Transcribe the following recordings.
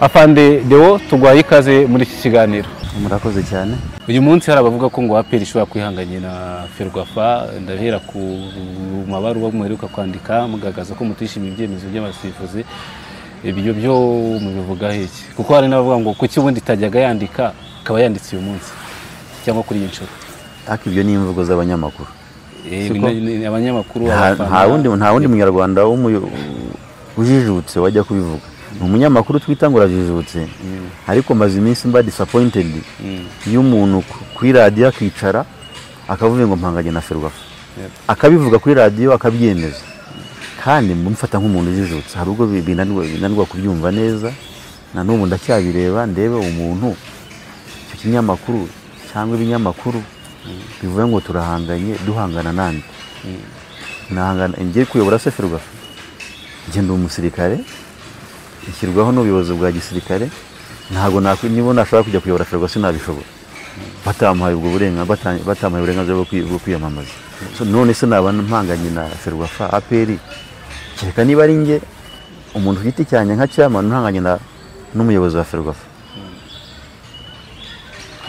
Afande Deo tugwaye ikaze muri iki kiganiro. Murakoze cyane. Uyu munsi hari abavuga ko ngo APR ishobora kwihanganye na Ferwafa, ndahera ku mabaruwa muheruka kwandika mugaragaza ko mutishimiye ibyemezo by'abasifuzi. Ibyo byo mubivuga iki? Kuko hari n'abavuga ngo kuki ubundi itajyaga yandika akaba yanditse uyu munsi cyangwa kuri iyi nshuro. Ariko ibyo ni imvugo z'abanyamakuru. Abanyamakuru nta wundi munyarwanda ujijutse wajya kubivuga. Umunyamakuru twita ngo urajijutse, ariko maze iminsi mba disappointed y'umuntu kuri radio akicara akavuga ngo mpanganye na Ferwafa, akabivuga kuri radio akabyemeza, kandi mumfata nk'umuntu ujijutse. Hari ubwo binanirwa kubyumva neza, na n'ubu ndacyabireba ndebe umuntu icyo kinyamakuru cyangwa ibinyamakuru bivuga ngo turahanganye, duhangana nande. Nahangana ngiye kuyobora se Ferwafa, ngenda umusirikare ishyirwaho n'ubuyobozi bwa gisirikare, ntago niba nashaka kujya kuyobora Ferwafa sinabishobora, batamuhaye ubwo burenganzira bwo kwiyamamaza. None se naba mpanganye na Ferwafa APR, kereka niba ari nge umuntu ufite cyane nka chairman mpanganye n'umuyobozi wa Ferwafa.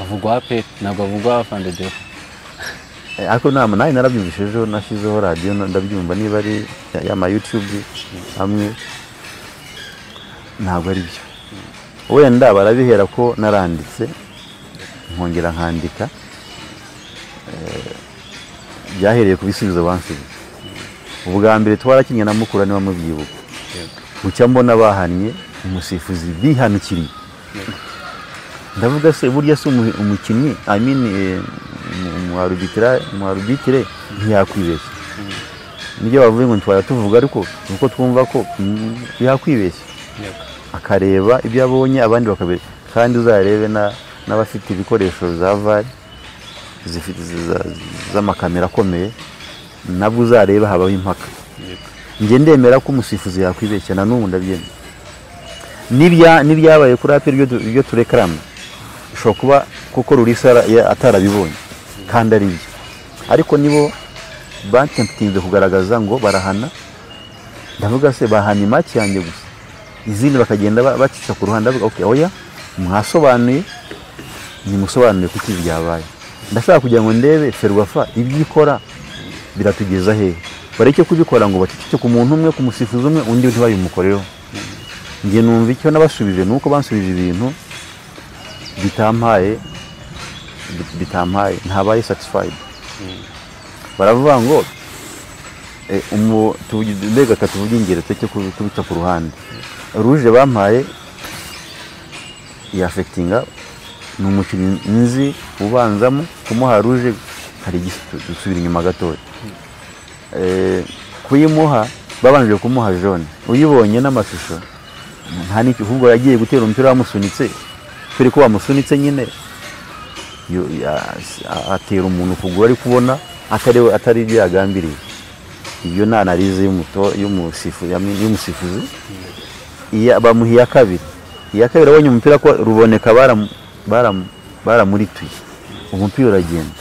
Avugwa APR ntabwo avugwa Afande Deo. Ariko nawe narabyumvishejo, nashyizeho radio ndabyumva, niba ari ya YouTube hamwe, ntabwo ari byo. Wenda barabihera ko naranditse nkongera nkandika, byahereye ku bisubizo bansubiza. Ubwa mbere twarakinye na Mukura niba mubyibuka, bucya mbona bahannye umusifuzi bihanukiriye. Ndavuga se burya se umukinnyi umwarubitire ntiyakwibeshya. Nibyo bavuye ngo ntwara tuvuga, ariko nuko twumva ko yakwibeshya, akareba ibyo abonye abandi bakabeshya. Kandi uzarebe n'abafite ibikoresho za VAR z'amakamera akomeye, nabwo uzareba habaho impaka. Nge ndemera ko umusifuzi yakwibeshya, na n'ubu ndabyemera. N'ibyabaye kuri APR ibyo turekarama ushobora kuba kuko Rurisa atarabibonye kandi ari byo, ariko nibo batemputinze kugaragaza ngo barahana. Ndavuga se bahana imaki yanjye gusa, izindi bakagenda bacisha ku ruhande. Ndavuga okay, oya mwasobanuye, nimusobanuye kuki byabaye. Ndashaka kugira ngo ndebe Ferwafa ibyikora biratugeza hehe. Bareke kubikora ngo bacicike ku muntu umwe, ku musifuzi umwe, undi ntibabimukoreho. Ngiye numva icyo nabasubije nuko bansubije ibintu bitampaye ntabaye satisfied. Baravuga ngo mbega tuvuge ingero cyo kubica ku ruhande. Rouge bampaye yafectinga ni umukinnyi nzi ubanzamo, kumuha rouge hari gusubira inyuma gatoya. Kuyimuha babanje kumuha jaune, uyibonye n'amashusho nta n'icyo, ahubwo yagiye gutera umupira wamusunitse. Kuri ko wamusunitse nyine atera umuntu kugura, ari kubona atari ibyo yagambiriye. Iyo ni analize y'umusifuzi. Bamuha iya kabiri abonye umupira ko ruboneka baramurituye, umupira uragenda.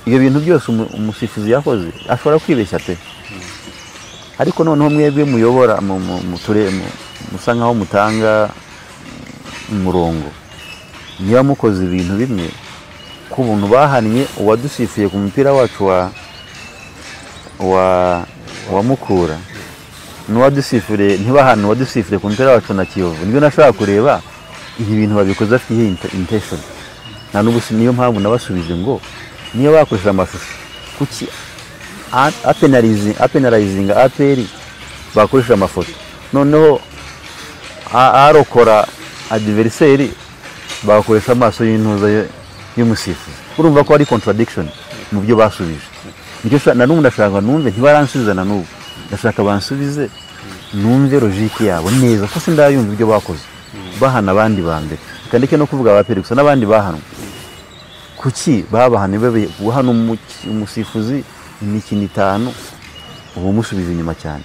Ibyo bintu byose umusifuzi yakoze ashobora kwibeshya pe, ariko noneho mwebwe muyobora musa nkaho mutanga umurongo, niba mukoze ibintu bimwe ku buntu bahannye uwadusifuye ku mupira wacu wa Mukura, n'uwadusifure ntibahana uwadusifure ku mupira wacu na Kiyovu. Nibyo nashaka kureba ibi bintu babikoze afite intention. Na n'ubu niyo mpamvu nabasubije ngo niyo bakoresha amashusho, kuki apenalizing APR bakoresha amafoto, noneho arokora adversaire bakoresha amaso y'intuza y'umusifuzi. Urumva ko ari contradiction mu byo basubije. Nicyo na n'ubu ndashaka numve ntibaransubiza, na n'ubu ndashaka bansubize numve logique yabo neza, ko sindayumva ibyo bakoze bahana abandi bambere, kandi ke no kuvuga APR gusa n'abandi bahanwa. Kuki babahane guhana umusifuzi imikino 5 ubu musubiza inyuma cyane?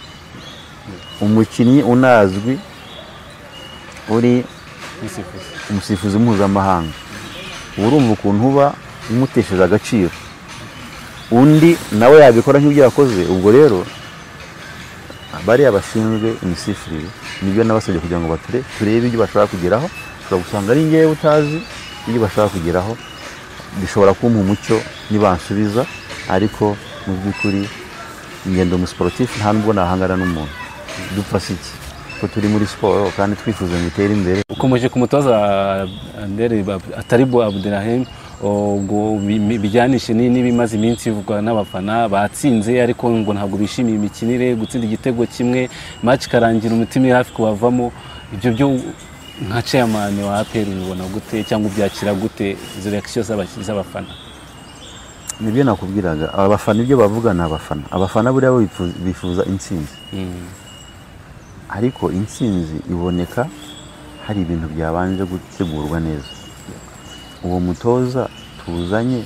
Umukinnyi unazwi uri umusifuzi mpuzamahanga, urumva ukuntu uba umutesheje agaciro, undi nawe yabikora nk'ibyo yakoze. Ubwo rero bariya bashinzwe imisifurire nibyo nabasabye kugira ngo turebe ibyo bashaka kugeraho. Ushobora gusanga ari ngewe utazi ibyo bashaka kugeraho, bishobora kumpa umucyo nibansubiza, ariko mu by'ukuri ngendo umusiporutifu nta nubwo nahangana n'umuntu. Dupfa si iki ko turi muri siporo kandi twifuza ngo itere imbere. Ukomeje ku mutoza Taribo Abdelrahim, ubwo bijyanishe n'ibimaze iminsi bivugwa n'abafana batsinze ariko ngo ntabwo bishimiye imikinire, gutsinda igitego kimwe match karangira umutima iri hafi kubavamo. Ibyo byo nka chairman wa APR ubona gute cyangwa ubyakira gute izo reaction z'abafana? Nibyo nakubwiraga, abafana ibyo bavuga ni abafana buriya bo bifuza intsinzi. Ariko intsinzi iboneka hari ibintu byabanje gutegurwa neza. Uwo mutoza tuzanye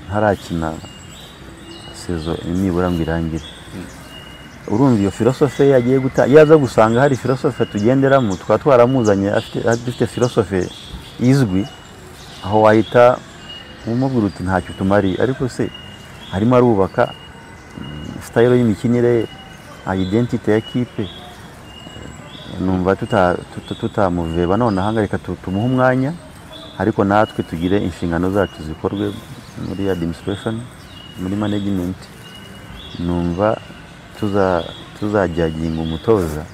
ntarakina sezo nibura ngo irangire. Urumva iyo filosofe yagiye yaza gusanga hari filosofe tugenderamo, twaramuzanye afite filosofe izwi, aho wahita umubwira uti ntacyo tumari, ariko se harimo arubaka style y'imikinire, identity ya kipe. Numva tutamuveba none ahangarika tumuha umwanya, ariko natwe tugire inshingano zacu zikorwe muri administration, muri management. Numva tuzajyaginga umutoza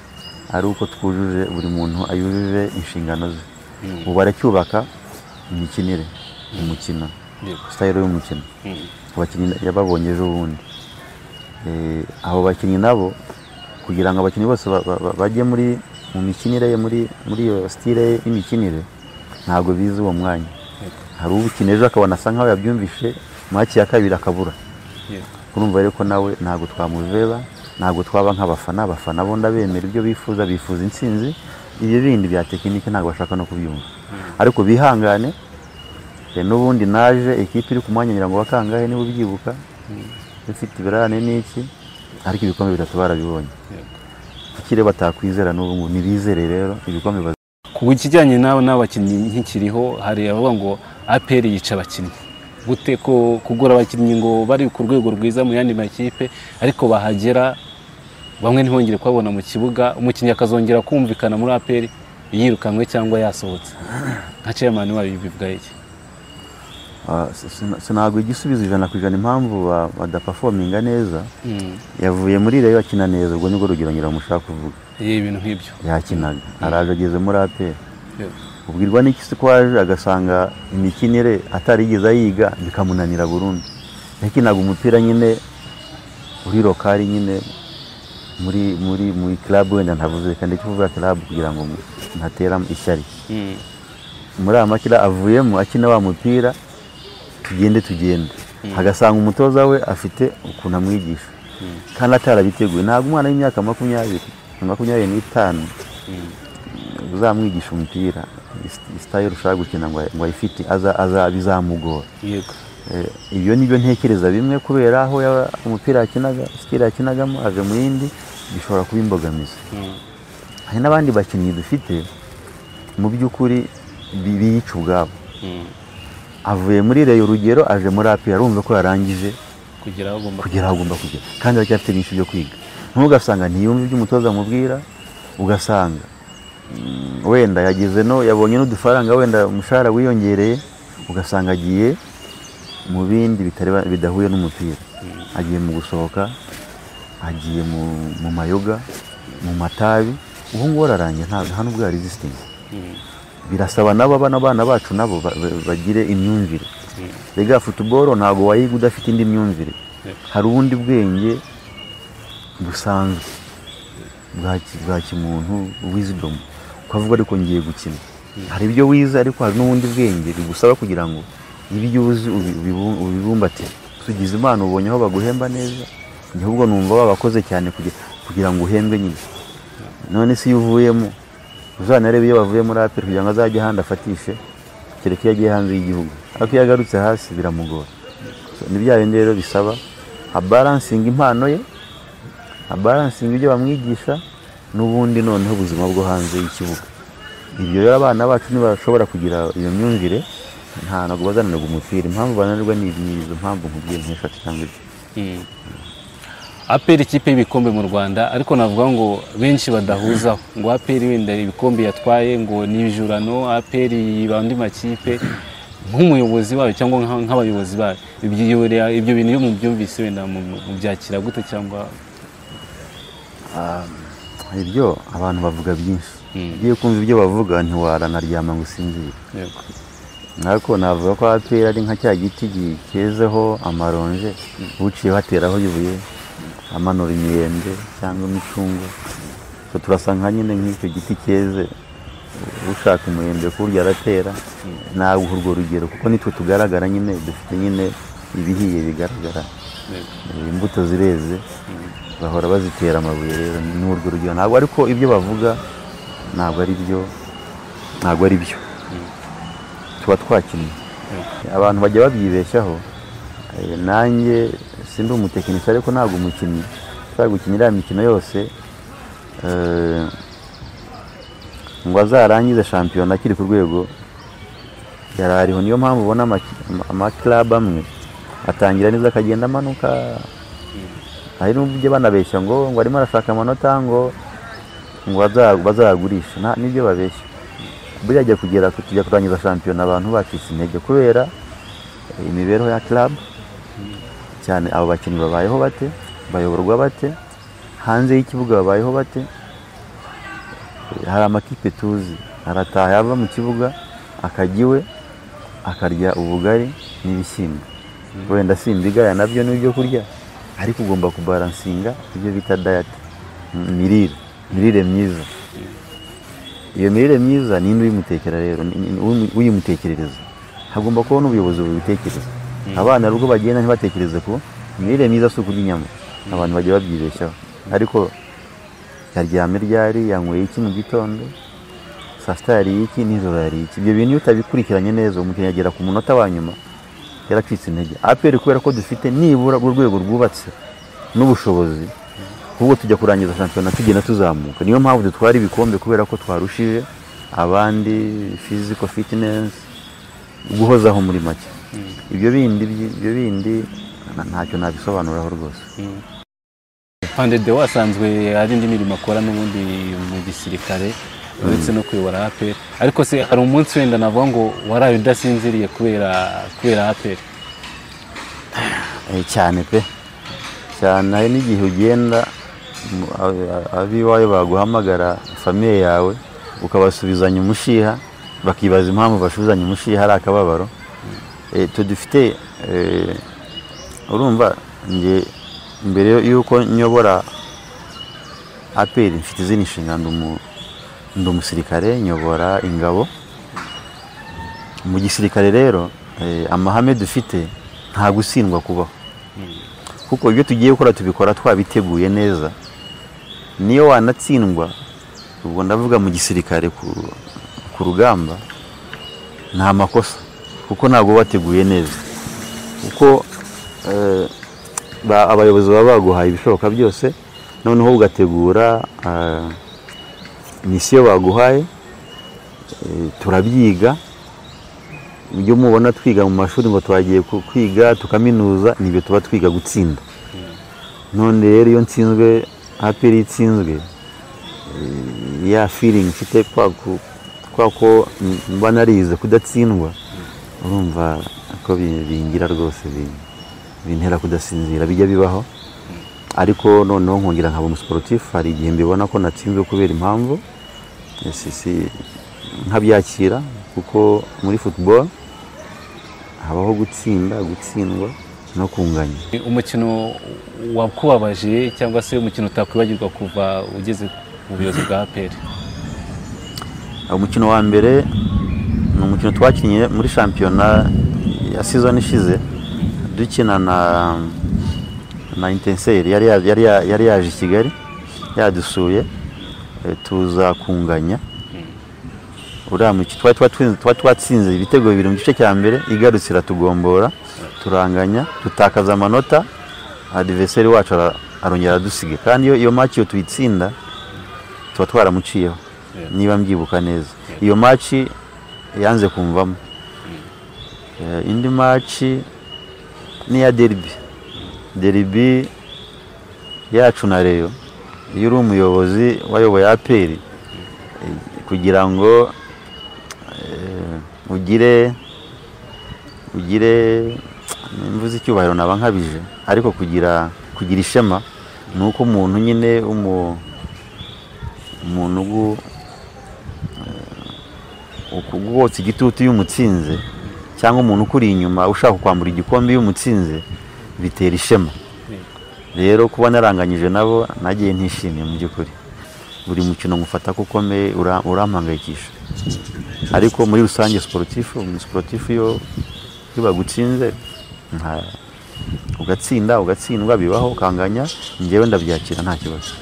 ari uko twujuje, buri muntu ayujuje inshingano ze. Ubu baracyubaka imikinire, umukino, style y'umukino. Abakinnyi yababonye ejo bundi, abo bakinnyi nabo kugira ngo abakinnyi bose bajye mu mikinire muri iyo style y'imikinire, ntabwo bize uwo mwanya. Hari ubukina ejo akabona asa nkaho yabyumvishe, match ya kabiri akabura. Urumva rero ko nawe ntabwo twamuveba, ntabwo twaba nk'abafana. Abafana bo ndabemera ibyo bifuza intsinzi, ibyo bindi bya tekinike ntabwo bashaka no kubyumva. Ariko bihangane, n'ubundi naje ekipe iri ku mwanya ngira ngo bakangahe niba ubyibuka, ifite ibirane n'iki, ariko ibikombe bitatu barabibonye. Ikire batakwizera n'ubu nibizere rero ibikombe. Ku kijyanye n'abakinnyi nk'ikiriho, hari abavuga ngo APR yica abakinnyi gute, ko kugura abakinnyi ngo bari ku rwego rwiza mu yandi makipe, ariko bahagera bamwe ntibongere kubabona mu kibuga, umukinnyi akazongera kumvikana muri APR yirukanwe cyangwa yasohotse. Nka chairman wayo bivuga iki? Sinago igisubizo 100% impamvu badaperforminga neza. Yavuye muri Rayon akina neza, ubwo nibwo rugero ngira mushaka kuvuga. Ibintu nk'ibyo yakinaga, araje ageze muri APR. Ubwirwa n'iki se kwaje agasanga imikinire atarigeza yiga bikamunanira burundu. Yakinaga umupira nyine uri lokali nyine muri club, wenda ntavuze kandi kivuga club kugira ngo ntatera ishyari. Muri amakira avuyemo akina wa mupira tugende agasanga umutoza we afite ukuntu amwigisha kandi atarabiteguye. Ntabwo umwana w'imyaka 25 uzamwigisha umupira style ushaka gukina ngo ayifite bizamugora. Ibyo nibyo ntekereza bimwe, kubera aho umupira yakinaga, skill yakinagamo aje mu yindi, bishobora kuba imbogamizi. Hari n'abandi bakinnyi dufite mu by'ukuri biyica ubwabo. Avuye muri Rayon urugero aje muri APR, arumva ko yarangije kugera aho agomba kugera, kandi aracyafite byinshi byo kwiga. Ntugasanga ntiyumva ibyo umutoza amubwira, ugasanga wenda yageze yabonye n'udufaranga, wenda umushahara wiyongereye, ugasanga agiye mu bindi bidahuye n'umupira. Agiye mu gusohoka, agiye mu mayoga, mu matabi. Ubu ngubu ararangiye nta nubwo ya resistance. Birasaba n'abana bacu nabo bagire imyumvire. Rega football ntago wayiga udafite indi myumvire. Hari ubundi bwenge busanzwe bwa kimuntu, wisdom, ukavuga ariko ngiye gukina. Hari ibyo wize, ariko hari n'ubundi bwenge bigusaba kugira ngo ibyo uzi ubibumbate. Tugize imana ubonye aho baguhemba neza, ahubwo numva babakoze cyane kugira ngo uhembwe nyine. None si yuvuyemo uzanarebe iyo bavuye muri APR kugira ngo azajye handi afatishe, kereka yagiye hanze y'igihugu, ariko yagarutse hasi biramugora. Ni bya bindi rero bisaba balancing impano ye, balancing ibyo bamwigisha n'ubundi noneho ubuzima bwo hanze y'ikibuga. Ibyo rero abana bacu ntibashobora kugira iyo myumvire, ntabwo bazanirwa umupira. Impamvu bananirwa ni izo mpamvu nkubwiye nk'eshatu cyangwa ibyo. APR ikipe y'ibikombe mu Rwanda ariko navuga ngo benshi badahuzaho ngo APR wenda ibikombe yatwaye ngo ni ijurano APR bandi makipe nk'umuyobozi wayo cyangwa nk'abayobozi bayo ibyo bintu yo mu byumvise wenda mu byakira gute cyangwa ibyo abantu bavuga byinshi ugiye kumva ibyo bavuga ntiwaranaryama ngo usinzire yego ariko navuga ko APR ari nka cya giti gikezeho amaronje uciye bateraho ibuye amanura imyembe cyangwa imicungo turasanga nyine nk'icyo giti cyeze ushaka umwembe kurya aratera ntabwo urwo rugero kuko nitwe tugaragara nyine dufite nyine ibihiye bigaragara imbuto zireze bahora bazitera amabuye rero n'urwo rugero ntabwo ariko ibyo bavuga ntabwo ari byo tuba twakinnye abantu bajya babyibeshyaho nanjye sindi umutekinisiye ariko ntabwo umukinnyi ushobora gukinira imikino yose ngo azarangize shampiyona akiri ku rwego yari ariho. Niyo mpamvu ubona amakirab amwe atangira neza akagenda amanuka, hari n'ubwo banabeshya ngo arimo arashaka amanota ngo bazagurisha, nibyo babeshya. Buriya tujya kurangiza shampiyona abantu bacitse intege kubera imibereho ya club cyane. Abo bakinnyi babayeho bate, bayoborwa bate, hanze y'ikibuga babayeho bate. Hari amakipe tuzi arataha yava mu kibuga akajya iwe akarya ubugari n'ibishyimbo, wenda simbigaya nabyo n'ibyo kurya, ariko ugomba kubaransinga ibyo bita diet, mirire myiza. Iyo mirire myiza ninde uyimutekera rero, uyimutekerereza hagomba kuba n'ubuyobozi bubitekereza. Abana rugo bagenda ntibatekereze ko mirire myiza si ukurya inyama, abantu bajya babyibeshyaho. Ariko yaryame ryari, yanyweye iki mu gitondo, saa sita yariye iki, nijoro yariye iki. Ibyo bintu iyo utabikurikiranye neza umukinnyi agera ku munota wa nyuma yaracitse intege. APR kubera ko dufite nibura urwego rwubatse n'ubushobozi, ahubwo tujya kurangiza shampiyona tugenda tuzamuka. Niyo mpamvu dutwara ibikombe, kubera ko twarushije abandi physical fitness, guhozaho muri make. Ibyo bindi ntacyo nabisobanuraho rwose. Pandede wasanzwe hari indi mirimo akora n'ubundi mu gisirikare uretse no kuyobora APR, ariko se hari umunsi wenda navuga ngo waraye udasinziriye kubera APR? Cyane pe, cyane. Hari n'igihe ugenda abiwawe baguhamagara famiye yawe ukabasubizanya umushiha, bakibaza impamvu basubizanya umushiha ari akababaro. Tudufite urumva nge mbere yuko nyobora APR mfite izindi nshingano. Ndi umusirikare, nyobora ingabo. Mu gisirikare rero amahame dufite nta gutsindwa kubaho, kuko ibyo tugiye gukora tubikora twabiteguye neza. Niyo wanatsindwa, ubwo ndavuga mu gisirikare ku rugamba, nta makosa, kuko ntabwo wateguye neza. Kuko abayobozi baba baguhaye ibishoboka byose, noneho ugategura misiyo baguhaye. Turabyiga, ibyo mubona twiga mu mashuri ngo twagiye kwiga tukaminuza, nibyo tuba twiga gutsinda. None rero iyo nsinzwe, APR itsinzwe, ya feeling mfite kwa ko mba narize kudatsindwa, urumva ko bingira rwose, bintera kudasinzira. Bijya bibaho, ariko noneho nkongera nkaba umusportif. Hari igihe mbibona ko natsinzwe kubera impamvu nkabyakira, kuko muri football habaho gutsinda, gutsindwa no kunganya. Umukino wakubabaje cyangwa se umukino utakwibagirwa kuva ugeze mu buyobozi bwa APR? Umukino wa mbere ni umukino twakinnye muri shampiyona ya season ishize, dukina na Intenseri. Yari yaje i Kigali yadusuye, tuza kunganya. Uriya mukino twatsinze ibitego 2 mu gice cya mbere, igarutse iratugombora, turanganya, tutakaza amanota. Adversary wacu arongera adusiga, kandi iyo match yo tuyitsinda tuba twaramuciyeho, niba mbyibuka neza. Iyo match yanze kumvamo. Indi match ni ya derby yacu na Rayon, iyo uri umuyobozi wayoboye APR kugira ngo ugire mvuze icyubahiro naba nkabije, ariko kugira ishema ni uko umuntu nyine umuntu ukugotsa igitutu y'umutsinze cyangwa umuntu ukuri inyuma ushaka kwambura igikombe y'umutsinze bitera ishema. Rero kuba naranganyije nabo nagiye ntishimiye mu by'ukuri, buri mukino ngufata ko ukomeye urampangayikisha, ariko muri rusange sportif yo bagutsinze ugatsindwa bibaho, ukanganya, njyewe ndabyakira nta kibazo.